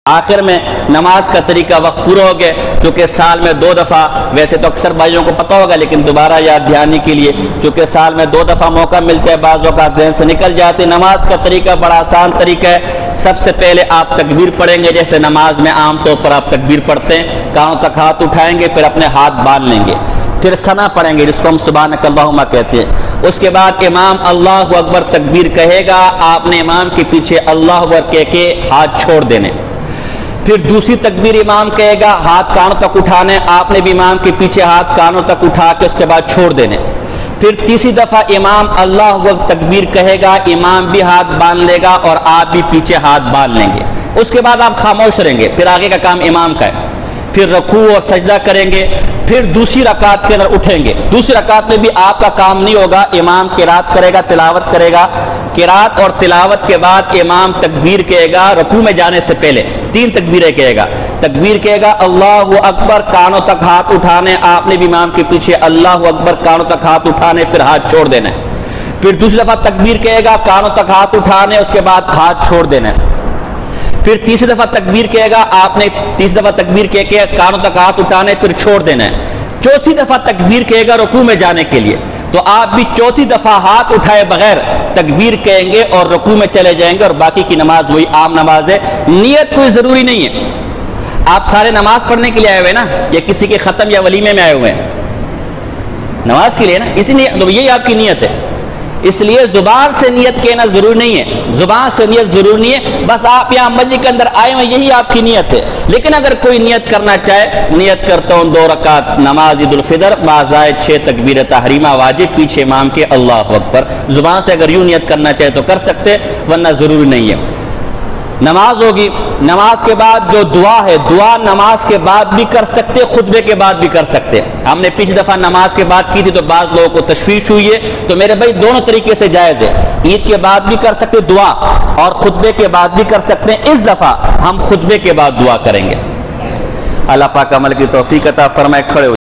آخر میں نماز کا طریقہ وقت پورا ہو گئے، چونکہ سال میں 2 دفعہ، ویسے تو اکثر بھائیوں کو پتہ ہوگا لیکن دوبارہ یاد دہانی کے لیے، چونکہ سال میں 2 دفعہ موقع ملتا ہے، بعض اوقات ذہن سے نکل جاتے۔ نماز کا طریقہ بڑا آسان طریقہ ہے۔ سب سے پہلے آپ تکبیر پڑھیں گے، جیسے نماز میں عام طور پر آپ تکبیر پڑھتے ہیں، کانوں تک ہاتھ اٹھائیں گے، پھر اپنے ہاتھ باندھ لیں گے، پھر ثنا پڑھیں گے جس کو ہم سبحانک اللہم کہتے ہیں۔ اس کے بعد امام اللہ اکبر تکبیر کہے گا، آپ نے امام کے پیچھے اللہ اکبر کہہ کے ہاتھ چھوڑ دینے۔ پھر دوسری تکبیر امام کہے گا، ہاتھ کانوں تک اٹھانے، آپ نے بھی امام کے پیچھے ہاتھ کانوں تک اٹھا کے اس کے بعد چھوڑ دینے۔ پھر تیسری دفعہ امام اللہ اکبر تکبیر کہے گا، امام بھی ہاتھ باندھ لے گا اور آپ بھی پیچھے ہاتھ باندھ لیں گے۔ اس کے بعد آپ خاموش رہیں گے، پھر آگے کا کام امام کا ہے۔ پھر رکوع اور سجدہ کریں گے، پھر دوسری رکعت کے اندر اٹھیں گے۔ دوسری رکعت میں بھی آپ کا کام نہیں ہوگا، امام قرات کرے گا، تلاوت کرے گا۔ قرات اور تلاوت کے بعد امام تکبیر کہے گا، رکوع میں جانے سے پہلے 3 تکبیریں کہے گا۔ تکبیر کہے گا اللہ اکبر، کانوں تک ہاتھ اٹھانے، آپ نے بھی امام کے پیچھے اللہ اکبر، کانوں تک ہاتھ اٹھانے، پھر ہاتھ چھوڑ دینا۔ پھر دوسری دفعہ تکبیر کہے گا، کانوں تک ہاتھ اٹھانے، اس کے بعد ہاتھ چھوڑ دینا۔ پھر تیسری دفعہ تکبیر کہے گا، آپ نے تیسری دفعہ تکبیر کہہ کے کانوں تک ہاتھ اٹھانے، پھر چھوڑ دینا ہے۔ چوتھی دفعہ تکبیر کہے گا رکوع میں جانے کے لیے، تو آپ بھی چوتھی دفعہ ہاتھ اٹھائے بغیر تکبیر کہیں گے اور رکوع میں چلے جائیں گے، اور باقی کی نماز وہی عام نماز ہے۔ نیت کوئی ضروری نہیں ہے۔ آپ سارے نماز پڑھنے کے لیے آئے ہوئے نا، یا کسی کے ختم یا ولیمے میں آئے ہوئے ہیں؟ نماز کے لیے نا، اسی لیے تو یہی آپ کی نیت ہے۔ اس لیے زبان سے نیت کہنا ضروری نہیں ہے، زبان سے نیت ضروری نہیں ہے، بس آپ یہاں مسجد کے اندر آئے ہوئے یہی آپ کی نیت ہے۔ لیکن اگر کوئی نیت کرنا چاہے، نیت کرتا ہوں 2 رکعت نماز عید الفطر بازائد 6 تکبیر تحریمہ واجب پیچھے امام کے اللہ اکبر، زبان سے اگر یوں نیت کرنا چاہے تو کر سکتے، ورنہ ضروری نہیں ہے۔ نماز ہوگی، نماز کے بعد جو دعا ہے، دعا نماز کے بعد بھی کر سکتے، خطبے کے بعد بھی کر سکتے۔ ہم نے پچھلی دفعہ نماز کے بعد کی تھی تو بعض لوگوں کو تشویش ہوئی ہے، تو میرے بھائی دونوں طریقے سے جائز ہے۔ عید کے بعد بھی کر سکتے دعا، اور خطبے کے بعد بھی کر سکتے ہیں۔ اس دفعہ ہم خطبے کے بعد دعا کریں گے۔ اللہ پاک عمل کی توفیق عطا فرمائے۔ کھڑے ہو